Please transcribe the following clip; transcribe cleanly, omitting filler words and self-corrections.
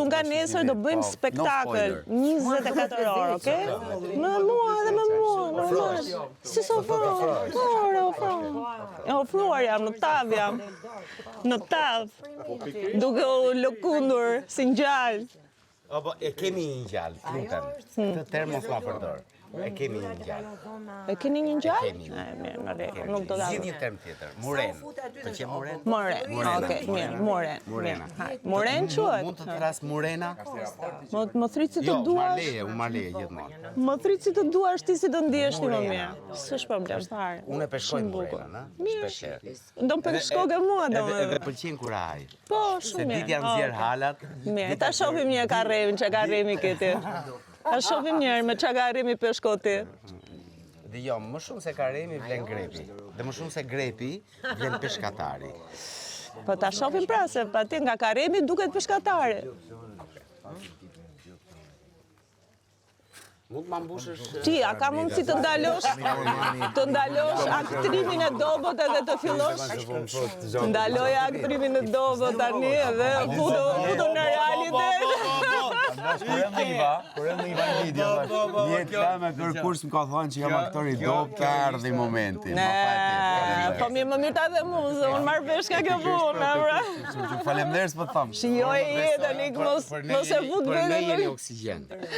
nga nesër do bëjmë spektakël 24 orë, okay? Me mua edhe me mua, normal. Si s'o ofruar jam, në tav jam. Në tav. Duke u lëkundur si ngjall. E kemi një gjallë, lutem. Këtë term mos ma përdor. E kemi një gjallë. E keni një gjallë? Mirë, në rregull, nuk do ta. Zgjidh një term tjetër. Muren. Pëlqen muren? Moren. Okej, mirë, moren. Morena. Moren quhet. Mund të thras murena? Më thrit si të Jo, duash. u marleje gjithmonë. Më thrit si të duash ti si të ndihesh ti më mirë. S'është problem fare. Unë e peshkoj murenën, ha? Mirë. Do më peshkoge mua Edhe domethënë. pëlqen kur haj. Po, Se shumë ditë mirë. janë zjerë halat. Mirë, ta shohim një karremin, çka karremi këti. Ta shohim njërë me çka karremi peshkoti. Dhe jo, më shumë se karemi vlen grepi. Dhe më shumë se grepi vlen peshkatari. Po ta shohim pra se aty nga karremi duket peshkatare. Mund ma mbushësh... Ti, a ka mundësi të ndalosh aktrimin e dobët edhe të fillosh? Ndaloj aktrimin e dobët tani edhe futu në realitet. Kur e më Iva në video, jetë ka me kërkurs më ka thonë që jam aktor i dob, ka erdhi momenti. Po më mirë ta dhe mu, se unë marrë vesh ka kjo punë, pra. Faleminderit po të thamë. Shijoj jetën, mos e fut Për ne vetëm. jeni oksigjen.